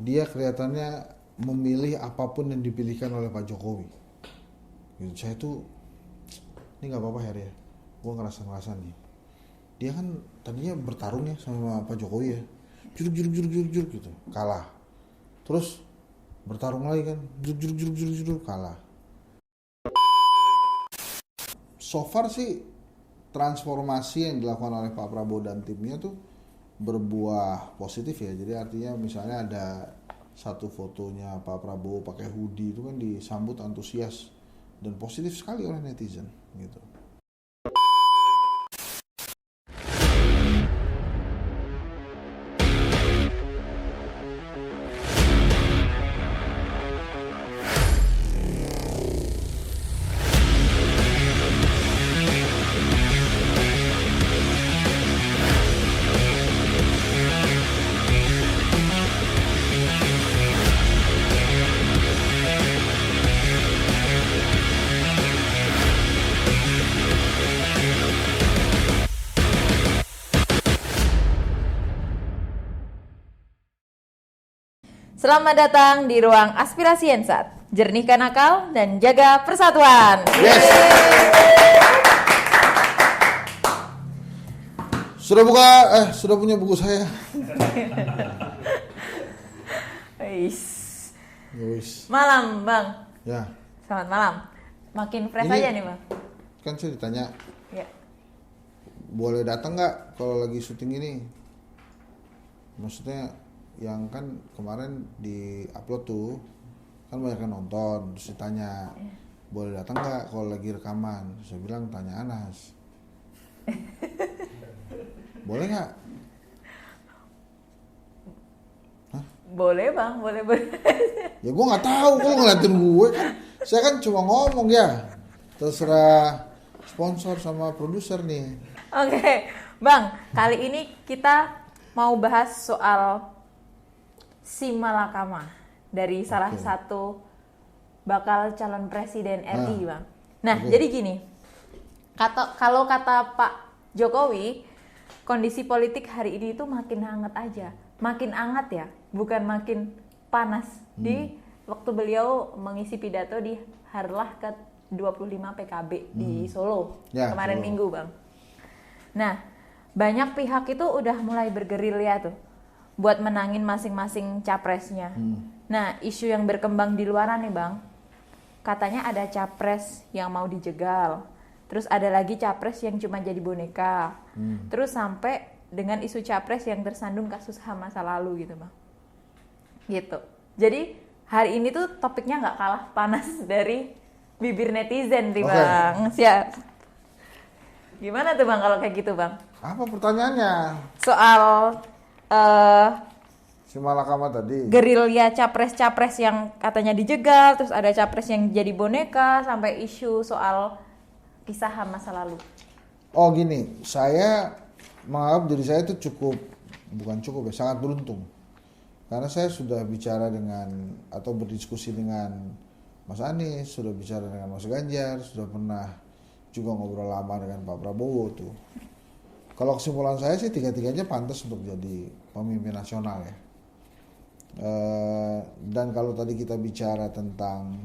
dia kelihatannya memilih apapun yang dipilihkan oleh Pak Jokowi. Gitu. Saya tuh ini nggak apa-apa ya, gue ngerasa nih. Dia kan tadinya bertarung ya sama Pak Jokowi ya, juruk gitu, kalah. Terus bertarung lagi kan, juruk kalah. So far sih transformasi yang dilakukan oleh Pak Prabowo dan timnya tuh berbuah positif ya. Jadi artinya misalnya ada satu fotonya Pak Prabowo pakai hoodie itu kan disambut antusias dan positif sekali oleh netizen gitu. Selamat datang di ruang aspirasi Ensat. Jernihkan akal dan jaga persatuan. Yes. Sudah punya buku saya. Malam, Bang. Ya. Selamat malam. Makin fresh Ini aja nih, Bang. Kan saya ditanya, Ya. boleh datang nggak kalau lagi syuting ini? Maksudnya yang kan kemarin di upload tuh kan banyak yang nonton, terus ditanya boleh datang nggak kalau lagi rekaman? Saya bilang tanya Anas. Boleh nggak? Boleh, Bang. Boleh. Ya gue nggak tahu, kalau ngeliatin gue kan, saya kan cuma ngomong ya, terserah sponsor sama produser nih. Oke, Bang. Kali ini kita mau bahas soal si Malakama dari salah satu bakal calon presiden RI, Bang. Nah, jadi gini, kalau kata Pak Jokowi, kondisi politik hari ini itu makin hangat aja, makin hangat ya, bukan makin panas. Di waktu beliau mengisi pidato di Harlah ke-25 PKB di Solo kemarin Minggu, Bang. Nah, banyak pihak itu udah mulai bergerilya tuh buat menangin masing-masing capresnya. Nah, isu yang berkembang di luaran nih, Bang, katanya ada capres yang mau dijegal, terus ada lagi capres yang cuma jadi boneka, terus sampai dengan isu capres yang tersandung kasus HAM masa lalu gitu, Bang. Gitu. Jadi hari ini tuh topiknya nggak kalah panas dari bibir netizen nih, Bang. Siap. Gimana tuh, Bang, kalau kayak gitu, Bang? Apa pertanyaannya? Soal Si Malakama tadi. gerilya capres-capres yang katanya dijegal, terus ada capres yang jadi boneka, sampai isu soal kisah HAM masa lalu. Oh gini, saya menganggap diri saya itu sangat beruntung. Karena saya sudah bicara dengan atau berdiskusi dengan Mas Anies, sudah bicara dengan Mas Ganjar, sudah pernah juga ngobrol lama dengan Pak Prabowo tuh. Kalau kesimpulan saya sih tiga-tiganya pantas untuk jadi pemimpin nasional ya. Dan kalau tadi kita bicara tentang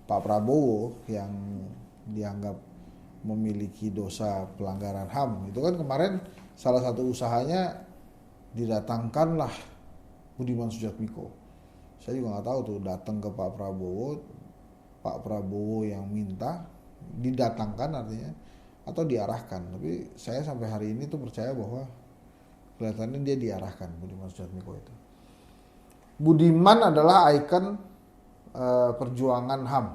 Pak Prabowo yang dianggap memiliki dosa pelanggaran HAM, itu kan kemarin salah satu usahanya didatangkanlah Budiman Sujatmiko. Saya juga nggak tahu tuh datang ke Pak Prabowo yang minta didatangkan artinya atau diarahkan. Tapi saya sampai hari ini tuh percaya bahwa kelihatannya dia diarahkan, Budiman Sujatmiko itu. Budiman adalah ikon perjuangan HAM,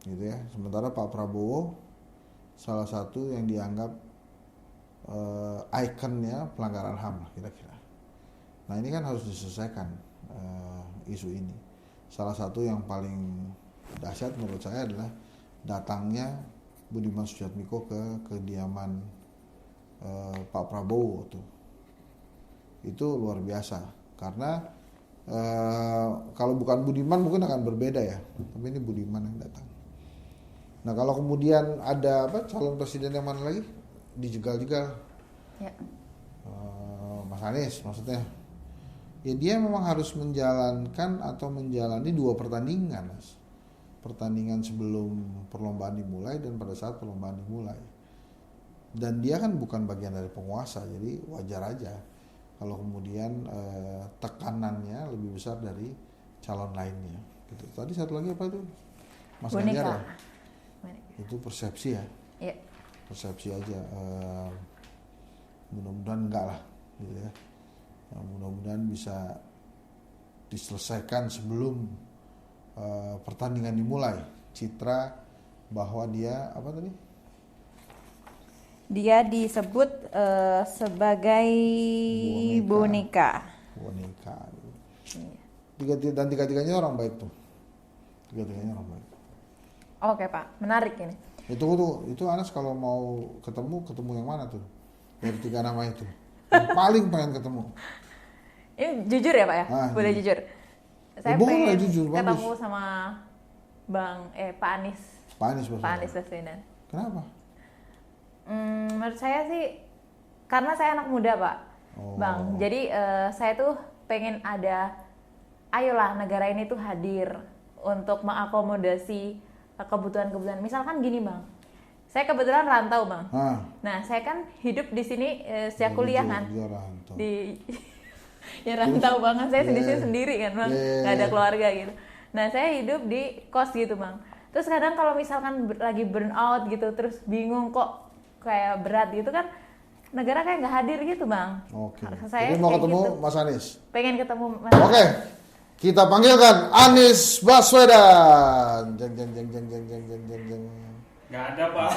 gitu ya. Sementara Pak Prabowo salah satu yang dianggap ikonnya pelanggaran HAM lah kira-kira. Nah ini kan harus diselesaikan isu ini. Salah satu yang paling dahsyat menurut saya adalah datangnya Budiman Sujatmiko ke kediaman Pak Prabowo tuh. Itu luar biasa karena kalau bukan Budiman mungkin akan berbeda ya, tapi ini Budiman yang datang. Nah kalau kemudian ada calon presiden yang mana lagi dijegal-jegal, Mas Anies maksudnya, Ya dia memang harus menjalankan atau menjalani 2 pertandingan, Mas. Pertandingan sebelum perlombaan dimulai dan pada saat perlombaan dimulai. Dan dia kan bukan bagian dari penguasa, jadi wajar aja kalau kemudian tekanannya lebih besar dari calon lainnya. Gitu. Tadi satu lagi apa itu? Mas Ganjar ya? Itu persepsi ya? Iya. Persepsi aja. Mudah-mudahan enggak lah, gitu ya. Mudah-mudahan bisa diselesaikan sebelum pertandingan dimulai. Citra bahwa dia apa tadi? Dia disebut sebagai boneka. Dan tiga-tiganya orang baik tuh. Tiga-tiganya orang baik. Oke Pak, menarik ini. Itu Anas kalau mau ketemu yang mana tuh? Dari 3 nama itu. Yang paling pengen ketemu. Ini jujur ya Pak ya? Boleh jujur. Saya pengen jujur, ketemu bagus. sama Pak Anies. Pak Anies Baswedan. Kenapa? Menurut saya sih karena saya anak muda Pak, Bang. Jadi saya tuh pengen ayolah negara ini tuh hadir untuk mengakomodasi kebutuhan-kebutuhan. Misalkan gini Bang, saya kebetulan rantau Bang. Nah saya kan hidup di sini sejak kuliah kan. Ya rantau banget, saya di sini sendiri kan Bang, nggak ada keluarga gitu. Nah saya hidup di kos gitu Bang. Terus kadang kalau misalkan lagi burn out gitu, terus bingung kok kayak berat gitu kan, negara kayak nggak hadir gitu Bang. Oke. Saya jadi mau ketemu gitu. Mas Anies? Pengen ketemu Mas Oke. Kita panggilkan Anies Baswedan. Jeng. Nggak ada Pak.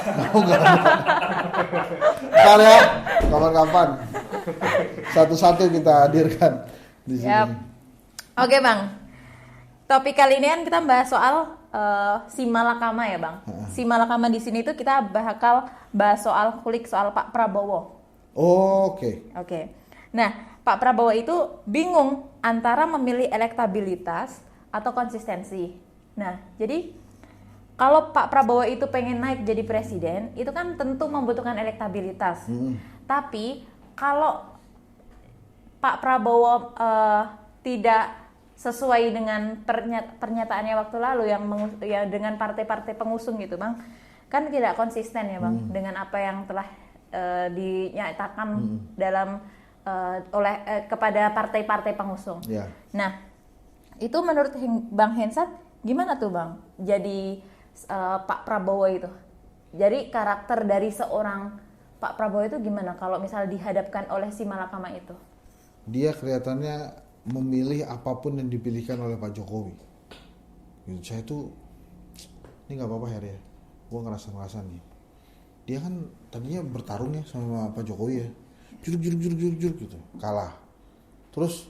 Ntar ya, kapan-kapan. Satu-satu kita hadirkan di sini. Yap. Oke Bang, topik kali ini kan kita bahas soal si Malakama ya Bang. Si Malakama di sini tuh kita bakal bahas kulik soal Pak Prabowo. Oke. Nah, Pak Prabowo itu bingung antara memilih elektabilitas atau konsistensi. Nah, jadi kalau Pak Prabowo itu pengen naik jadi presiden, itu kan tentu membutuhkan elektabilitas. Tapi kalau Pak Prabowo tidak sesuai dengan pernyataannya waktu lalu yang dengan partai-partai pengusung gitu Bang, kan tidak konsisten ya Bang dengan apa yang telah dinyatakan dalam kepada partai-partai pengusung. Yeah. Nah, itu menurut Bang Hensat gimana tuh Bang? Jadi Pak Prabowo itu, jadi karakter dari seorang Pak Prabowo itu gimana kalau misalnya dihadapkan oleh si Malakama itu? Dia kelihatannya memilih apapun yang dipilihkan oleh Pak Jokowi. Gitu. Saya tuh ini nggak apa-apa ya, gue ngerasa nih. Dia kan tadinya bertarung ya sama Pak Jokowi ya, juruk gitu, kalah. Terus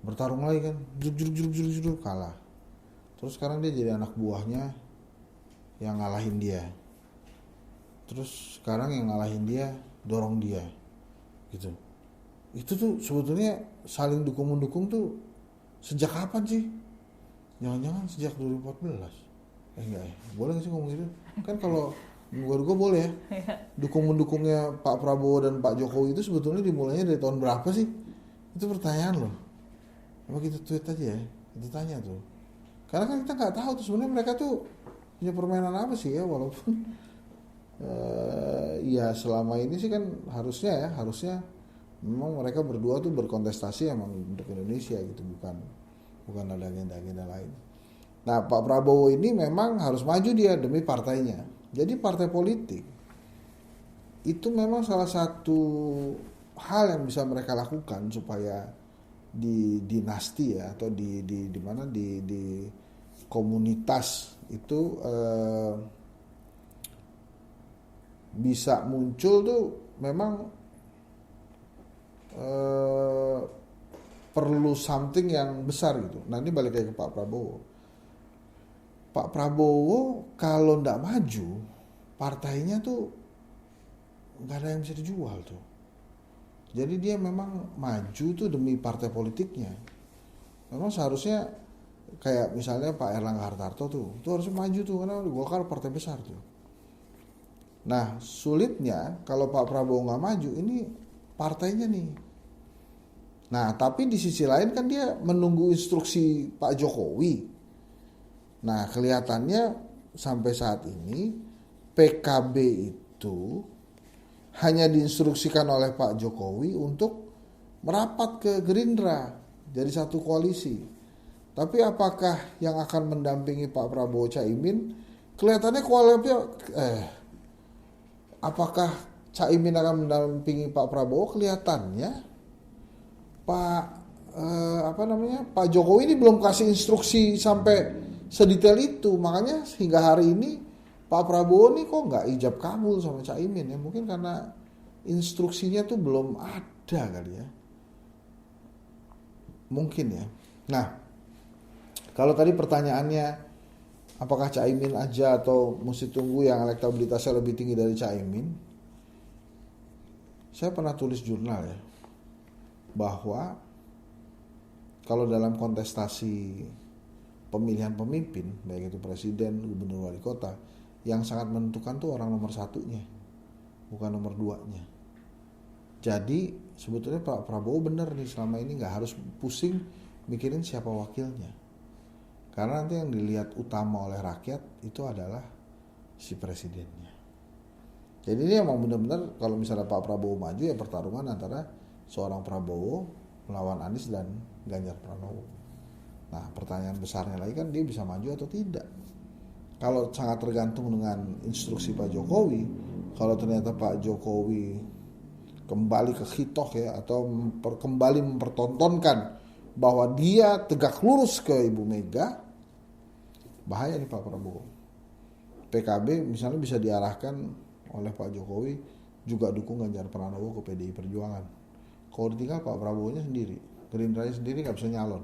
bertarung lagi kan, juruk kalah. Terus sekarang dia jadi anak buahnya yang ngalahin dia. Terus sekarang yang ngalahin dia dorong dia, gitu. Itu tuh sebetulnya saling dukung-mendukung tuh sejak kapan sih? Jangan-jangan sejak 2014? Enggak ya? Boleh gak sih ngomong gitu? Kan kalau menurut gue boleh ya. Dukung-mendukungnya Pak Prabowo dan Pak Jokowi itu sebetulnya dimulainya dari tahun berapa sih? Itu pertanyaan loh. Coba kita tweet aja ya, kita tanya tuh. Karena kan kita nggak tahu tuh sebenarnya mereka tuh punya permainan apa sih ya, walaupun ya selama ini sih kan harusnya memang mereka berdua tuh berkontestasi emang untuk Indonesia gitu, bukan ada agenda lain. Nah Pak Prabowo ini memang harus maju dia demi partainya. Jadi partai politik itu memang salah satu hal yang bisa mereka lakukan supaya di dinasti ya, atau di mana di komunitas itu bisa muncul tuh memang perlu something yang besar gitu. Nah ini balik lagi ke Pak Prabowo. Pak Prabowo kalau nggak maju, partainya tuh nggak ada yang bisa dijual tuh. Jadi dia memang maju tuh demi partai politiknya. Memang seharusnya kayak misalnya Pak Erlangga Hartarto tuh harusnya maju tuh karena Golkar partai besar tuh. Nah sulitnya kalau Pak Prabowo nggak maju, ini partainya nih Nah, tapi di sisi lain kan dia menunggu instruksi Pak Jokowi. Nah, kelihatannya sampai saat ini PKB itu hanya diinstruksikan oleh Pak Jokowi untuk merapat ke Gerindra jadi satu koalisi. Tapi apakah yang akan mendampingi Pak Prabowo Caimin? Kelihatannya apakah Caimin akan mendampingi Pak Prabowo? Kelihatannya Pak Jokowi ini belum kasih instruksi sampai sedetail itu. Makanya hingga hari ini Pak Prabowo nih kok nggak ijab kabul sama Caimin ya. Mungkin karena instruksinya tuh belum ada kali ya. Mungkin ya. Nah, kalau tadi pertanyaannya apakah Caimin aja atau mesti tunggu yang elektabilitasnya lebih tinggi dari Caimin? Saya pernah tulis jurnal ya, bahwa kalau dalam kontestasi pemilihan pemimpin, baik itu presiden, gubernur, wali kota, yang sangat menentukan tuh orang nomor satunya, bukan nomor duanya. Jadi sebetulnya Pak Prabowo benar nih, selama ini nggak harus pusing mikirin siapa wakilnya, karena nanti yang dilihat utama oleh rakyat itu adalah si presidennya. Jadi ini emang benar-benar kalau misalnya Pak Prabowo maju ya pertarungan antara seorang Prabowo melawan Anies dan Ganjar Pranowo. Nah, pertanyaan besarnya lagi kan dia bisa maju atau tidak. Kalau sangat tergantung dengan instruksi Pak Jokowi, kalau ternyata Pak Jokowi kembali ke khitoh ya, atau kembali mempertontonkan bahwa dia tegak lurus ke Ibu Mega, bahaya nih Pak Prabowo. PKB misalnya bisa diarahkan oleh Pak Jokowi juga dukung Ganjar Pranowo ke PDI Perjuangan. Kalau ditinggal Pak Prabowo-nya sendiri, Gerindra sendiri nggak bisa nyalon.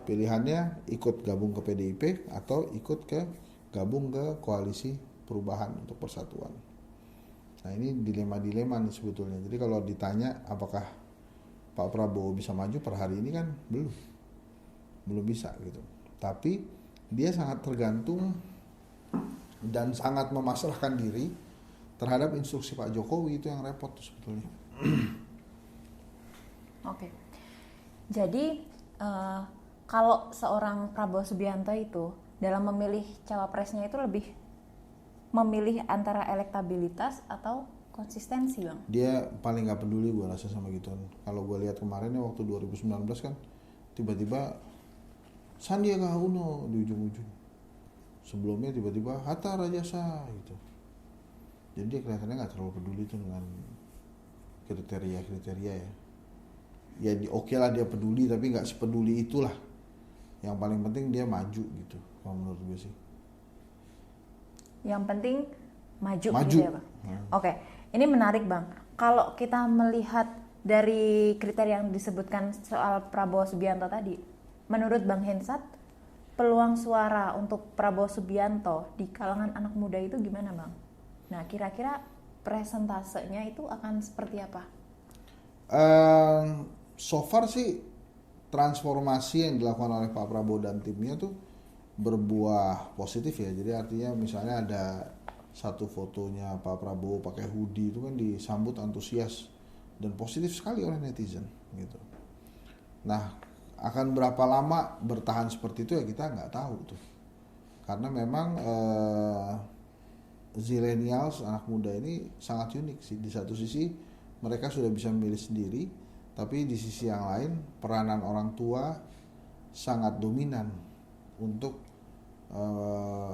Pilihannya ikut gabung ke PDIP atau gabung ke koalisi perubahan untuk persatuan. Nah, ini dilema-dilema nih sebetulnya. Jadi kalau ditanya apakah Pak Prabowo bisa maju per hari ini kan belum bisa gitu. Tapi dia sangat tergantung dan sangat memasrahkan diri terhadap instruksi Pak Jokowi. Itu yang repot tuh sebetulnya. Oke. Jadi kalau seorang Prabowo Subianto itu dalam memilih cawapresnya itu lebih memilih antara elektabilitas atau konsistensi, Bang? Dia paling nggak peduli gue rasa sama gituan. Kalau gue lihat kemarin waktu 2019 kan tiba-tiba Sandiaga Uno di ujung-ujung. Sebelumnya tiba-tiba Hatta Rajasa gitu. Jadi dia kelihatannya nggak terlalu peduli tuh dengan kriteria ya. Ya oke lah dia peduli, tapi nggak sepeduli itulah. Yang paling penting dia maju gitu, kalau menurut gue sih. Yang penting maju. Gitu ya, Bang. Oke, ini menarik, Bang. Kalau kita melihat dari kriteria yang disebutkan soal Prabowo Subianto tadi, menurut Bang Hensat, peluang suara untuk Prabowo Subianto di kalangan anak muda itu gimana, Bang? Nah, kira-kira presentasenya itu akan seperti apa? So far sih transformasi yang dilakukan oleh Pak Prabowo dan timnya tuh berbuah positif ya. Jadi artinya misalnya ada satu fotonya Pak Prabowo pakai hoodie itu kan disambut antusias dan positif sekali oleh netizen gitu. Nah, akan berapa lama bertahan seperti itu ya kita nggak tahu tuh. Karena memang zillennials, anak muda ini sangat unik sih. Di satu sisi mereka sudah bisa memilih sendiri, tapi di sisi yang lain peranan orang tua sangat dominan untuk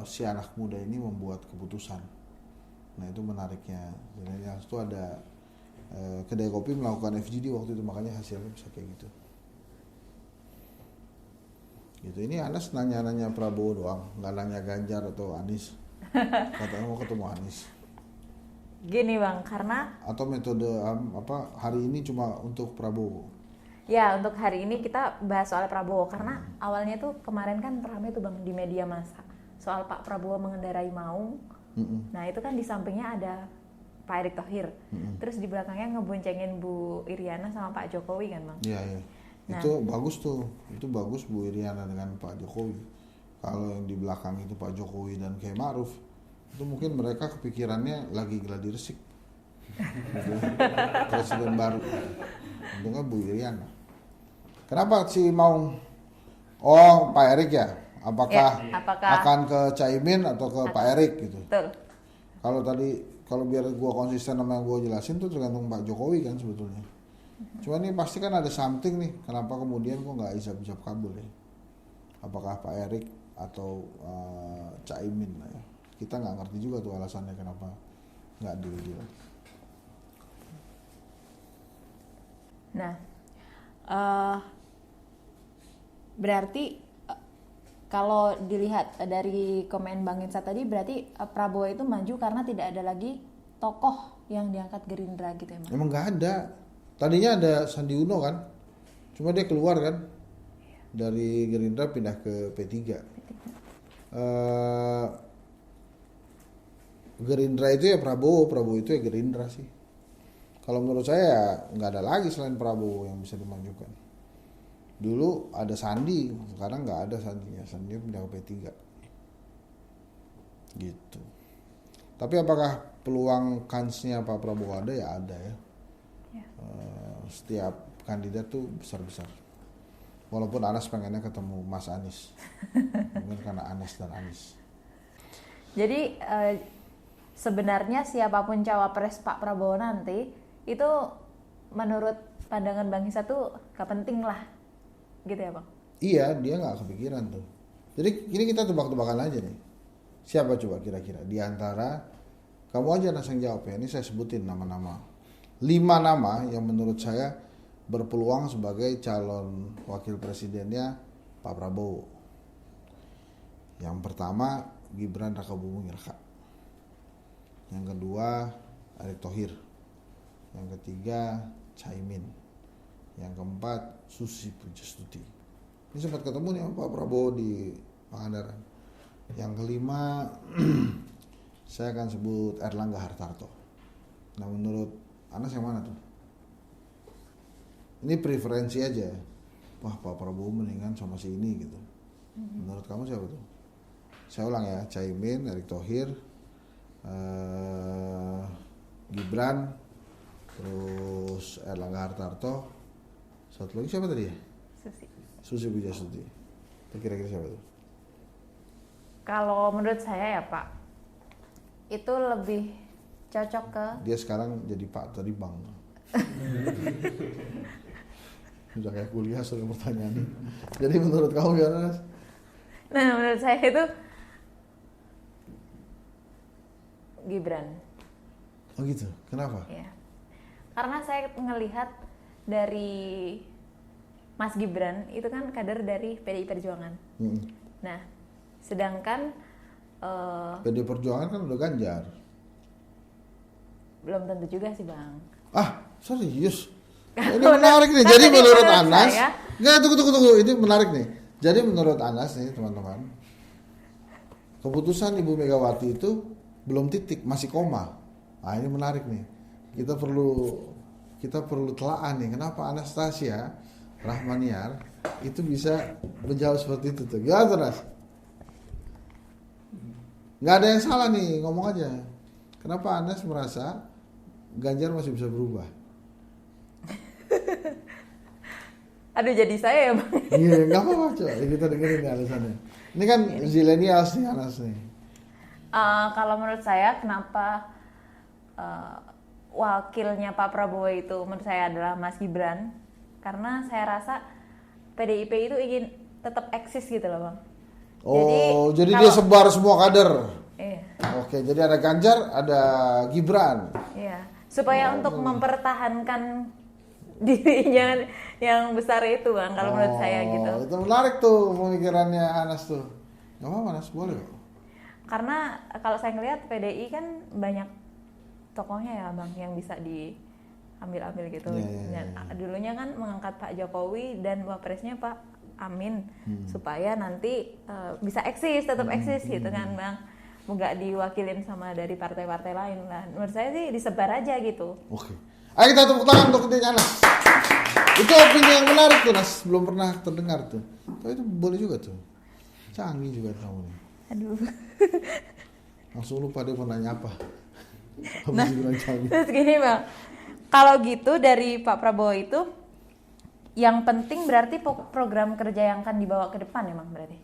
si anak muda ini membuat keputusan. Nah, itu menariknya. Zillennials itu ada kedai kopi melakukan FGD waktu itu, makanya hasilnya bisa kayak gitu. Gitu. Ini Anas nanya-nanya Prabowo doang, nggak nanya Ganjar atau Anies. Katanya mau ketemu Anies. Gini, Bang, karena atau metode hari ini cuma untuk Prabowo. Ya, untuk hari ini kita bahas soal Prabowo karena awalnya tuh kemarin kan ramai tuh, Bang, di media massa soal Pak Prabowo mengendarai maung. Nah, itu kan di sampingnya ada Pak Erick Thohir. Terus di belakangnya ngeboncengin Bu Iriana sama Pak Jokowi kan, Bang? Iya. Nah, itu bagus tuh. Itu bagus Bu Iriana dengan Pak Jokowi. Kalau yang di belakang itu Pak Jokowi dan Kiai Ma'ruf, itu mungkin mereka kepikirannya lagi gladi resik. Presiden baru. Untungnya Bu Iriana. Kenapa sih mau? Oh, Pak Erik ya? Apakah akan ke Caimin atau ke Pak Erik gitu? Betul. Kalau biar gue konsisten sama yang gue jelasin tuh tergantung Pak Jokowi kan sebetulnya. Cuma ini pasti kan ada something nih. Kenapa kemudian kok nggak ijab-ijab kabul ya? Apakah Pak Erik atau Caimin lah ya? Kita nggak ngerti juga tuh alasannya kenapa nggak deal. Nah, berarti kalau dilihat dari komen Bang Insa tadi, berarti Prabowo itu maju karena tidak ada lagi tokoh yang diangkat Gerindra gitu emang? Emang nggak ada. Tadinya ada Sandi Uno kan, cuma dia keluar kan dari Gerindra pindah ke P3. Gerindra itu ya Prabowo itu ya Gerindra sih. Kalau menurut saya ya nggak ada lagi selain Prabowo yang bisa dimajukan. Dulu ada Sandi, sekarang nggak ada Sandinya. Sandi pindah ke P3. Gitu. Tapi apakah peluang kansnya Pak Prabowo ada? Ya ada ya. Setiap kandidat tuh besar-besar. Walaupun Anas pengennya ketemu Mas Anies. Mungkin karena Anas dan Anies. Jadi sebenarnya siapapun cawapres Pak Prabowo nanti itu menurut pandangan Bang Hisa tuh gak penting lah gitu ya Bang? Iya, dia gak kepikiran tuh. Jadi ini kita tebak-tebakan aja nih. Siapa coba kira-kira di antara, kamu aja Nas yang jawab ya, ini saya sebutin nama-nama. 5 nama yang menurut saya berpeluang sebagai calon wakil presidennya Pak Prabowo. Yang pertama Gibran Rakabuming Raka. Yang kedua Erick Thohir. Yang ketiga Caimin. Yang keempat Susi Pujastuti. Ini sempat ketemu nih sama Pak Prabowo di Pangandaran. Yang kelima saya akan sebut Erlangga Hartarto. Nah menurut Anas yang mana tuh? Ini preferensi aja. Wah Pak Prabowo mendingan sama si ini gitu. Menurut kamu siapa tuh? Saya ulang ya, Caimin, Erick Thohir, Gibran, terus Erlangga Hartarto, satu lagi siapa tadi ya? Susi Pujastuti. Kira-kira siapa tuh? Kalau menurut saya ya Pak, itu lebih cocok ke... Dia sekarang jadi Pak tadi Bang. Udah kayak kuliah soal pertanyaan ini. Jadi menurut kamu gimana? Nah menurut saya itu Gibran. Oh gitu, kenapa? Ya. Karena saya ngelihat dari Mas Gibran itu kan kader dari PDI Perjuangan. Nah, sedangkan PDI Perjuangan kan udah Ganjar. Belum tentu juga sih Bang. Ah, serius? Ini menarik nih. Jadi menurut Anas, nggak tunggu. Ini menarik nih. Jadi menurut Anas nih teman-teman, keputusan Ibu Megawati itu belum titik, masih koma. Nah ini menarik nih. Kita perlu telaah nih. Kenapa Anastasia Rahmaniar itu bisa menjawab seperti itu tuh? Gimana tuh Nas? Nggak ada yang salah nih, ngomong aja. Kenapa Anas merasa Ganjar masih bisa berubah? Aduh jadi saya ya Bang. Iya, nggak apa-apa coba kita dengerin nih alasannya. Ini kan zilenials nih Anas nih. Kalau menurut saya kenapa wakilnya Pak Prabowo itu menurut saya adalah Mas Gibran, karena saya rasa PDIP itu ingin tetap eksis gitu loh Bang. Oh, jadi dia sebar semua kader. Iya. Oke, jadi ada Ganjar, ada Gibran. Iya, supaya untuk mempertahankan dirinya yang besar itu Bang, kalau menurut saya gitu. Itu menarik tuh pemikirannya Anas tuh. Gak apa-apa Anas, boleh kok. Karena kalau saya ngelihat PDI kan banyak tokohnya ya Bang yang bisa diambil gitu. Dan dulunya kan mengangkat Pak Jokowi dan wapresnya Pak Amin supaya nanti bisa eksis, tetap eksis gitu kan Bang. Nggak diwakilin sama dari partai-partai lain lah. Menurut saya sih disebar aja gitu. Oke. Ayo kita tepuk tangan untuk idenya Anas. Itu opini yang menarik tuh Nas, belum pernah terdengar tuh. Tapi itu boleh juga tuh. Canggih juga kamu nih. Aduh. Langsung lupa dia mau nanya apa. Nah, terus gini Bang, kalau gitu dari Pak Prabowo itu Yang penting berarti program kerja yang akan dibawa ke depan ya Bang berarti?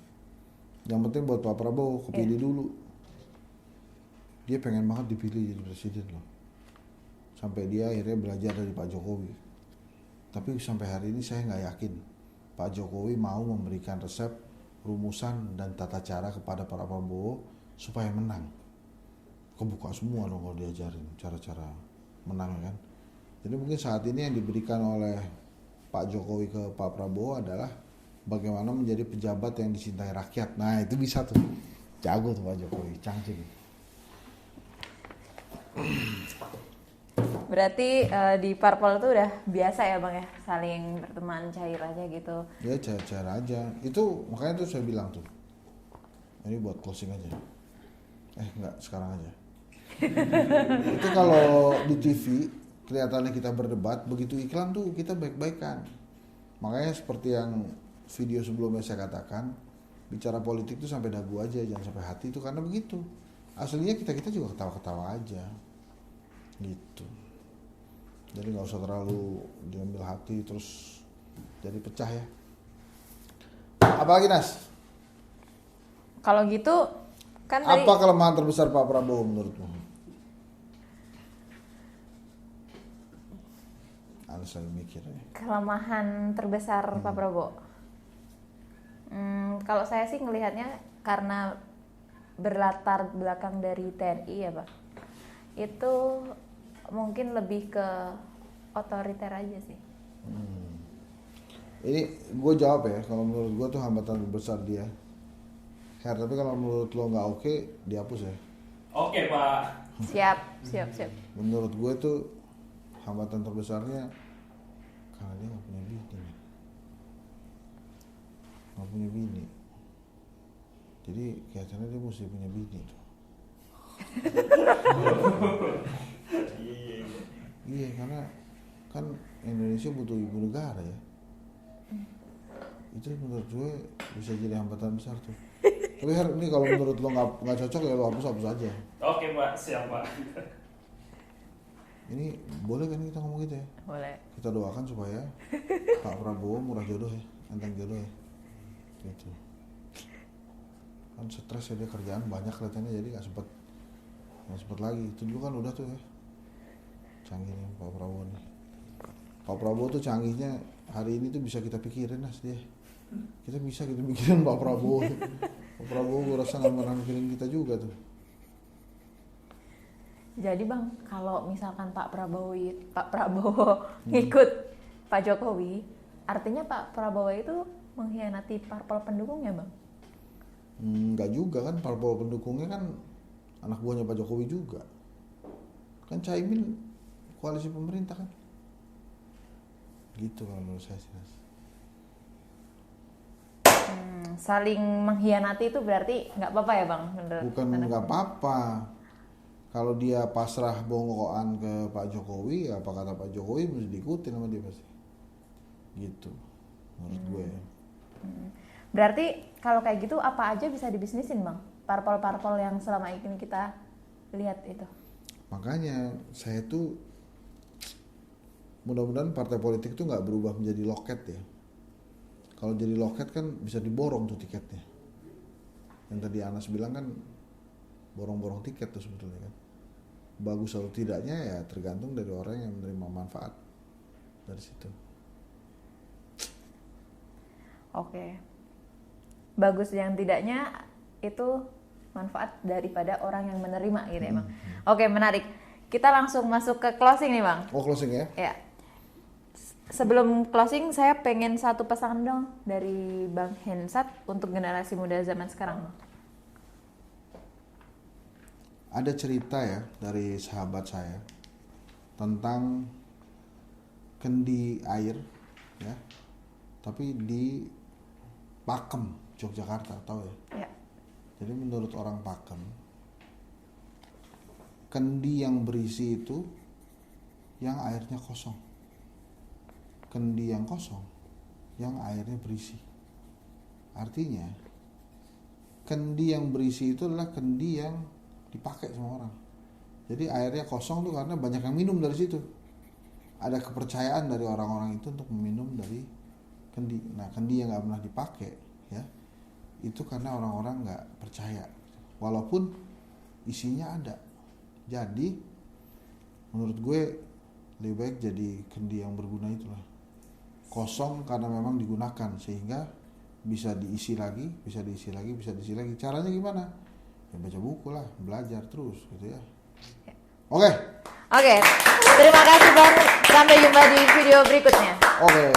Yang penting buat Pak Prabowo kepilih dulu. Dia pengen banget dipilih jadi presiden loh. Sampai dia akhirnya belajar dari Pak Jokowi. Tapi sampai hari ini saya nggak yakin Pak Jokowi mau memberikan resep, rumusan, dan tata cara kepada Pak Prabowo supaya menang. Kebuka semua dong kalau diajarin cara-cara menang kan. Jadi mungkin saat ini yang diberikan oleh Pak Jokowi ke Pak Prabowo adalah bagaimana menjadi pejabat yang dicintai rakyat. Nah itu bisa tuh. Jago tuh Pak Jokowi, canggih. Berarti di parpol itu udah biasa ya Bang ya, saling berteman cair aja gitu. Ya cair-cair aja. Itu makanya tuh saya bilang tuh. Ini buat closing aja. Enggak, sekarang aja. Itu kalau di TV kelihatannya kita berdebat, begitu iklan tuh kita baik-baikan. Makanya seperti yang video sebelumnya saya katakan, bicara politik tuh sampai dagu aja, jangan sampai hati itu, karena begitu. Aslinya kita juga ketawa-ketawa aja. Gitu. Jadi nggak usah terlalu diambil hati terus jadi pecah ya. Apalagi Nas? Kalau gitu kan apa kelemahan terbesar Pak Prabowo menurutmu? Anas lagi mikir ya. Kelemahan terbesar Pak Prabowo. Kalau saya sih ngelihatnya karena berlatar belakang dari TNI ya Pak. Itu mungkin lebih ke otoriter aja sih. Ini gue jawab ya, kalau menurut gue tuh hambatan terbesar dia. Tapi kalau menurut lo nggak oke, dihapus ya. Oke Pak. Siap. Menurut gue tuh hambatan terbesarnya karena dia nggak punya bini. Jadi kayaknya dia mesti punya bini tuh. Iya, karena kan Indonesia butuh ibu negara ya. Itu menurut gue bisa jadi hambatan besar tuh. Tapi ini kalau menurut lo nggak cocok ya lo hapus aja. Oke Pak, siap Pak. Ini boleh kan kita ngomong gitu ya? Boleh. Kita doakan supaya Pak Prabowo murah jodoh ya, enteng jodoh ya. Gitu. Kan stres ya, dia kerjaan banyak kelihatannya, jadi nggak sempet lagi. Itu dulu kan udah tuh ya. Canggih nih Pak Prabowo nih. Pak Prabowo tuh canggihnya hari ini tuh bisa kita pikirin Nas dia. Kita mikirin Pak Prabowo. Pak Prabowo gue rasa nggak pernah mikirin kita juga tuh. Jadi Bang, kalau misalkan Pak Prabowo ngikut Pak Jokowi, artinya Pak Prabowo itu mengkhianati parpol pendukungnya Bang? Enggak juga kan, parpol pendukungnya kan anak buahnya Pak Jokowi juga. Kan Caimin koalisi pemerintah kan. Gitu kalau menurut saya sih. Saling mengkhianati itu berarti nggak apa-apa ya Bang? Bukan nggak apa-apa. Kalau dia pasrah bongkoan ke Pak Jokowi, apa kata Pak Jokowi mesti diikutin sama dia pasti. Gitu menurut gue ya. Berarti kalau kayak gitu apa aja bisa dibisnisin Bang? Parpol-parpol yang selama ini kita lihat itu. Makanya saya tuh mudah-mudahan partai politik tuh nggak berubah menjadi loket ya. Kalau jadi loket kan bisa diborong tuh tiketnya. Yang tadi Anas bilang kan borong-borong tiket tuh sebetulnya kan. Bagus atau tidaknya ya tergantung dari orang yang menerima manfaat dari situ. Oke. Bagus yang tidaknya itu manfaat daripada orang yang menerima gitu ya Bang. Oke, menarik. Kita langsung masuk ke closing nih Bang. Oh, closing ya? Ya. Sebelum closing saya pengen satu pesan dong dari Bang Hensat untuk generasi muda zaman sekarang Bang. Ada cerita ya dari sahabat saya tentang kendi air ya, tapi di Pakem, Yogyakarta, tahu ya? Ya. Jadi menurut orang Pakem, kendi yang berisi itu yang airnya kosong. Kendi yang kosong yang airnya berisi. Artinya kendi yang berisi itu adalah kendi yang dipakai sama orang. Jadi airnya kosong tuh karena banyak yang minum dari situ. Ada kepercayaan dari orang-orang itu untuk meminum dari kendi. Nah, kendi yang nggak pernah dipakai, ya, itu karena orang-orang nggak percaya, walaupun isinya ada. Jadi, menurut gue lebih baik jadi kendi yang berguna itulah. Kosong karena memang digunakan, sehingga bisa diisi lagi, bisa diisi lagi, bisa diisi lagi. Caranya gimana? Ya baca buku lah, belajar terus, gitu ya. Oke. Oke, terima kasih Bang. Sampai jumpa di video berikutnya. Oke.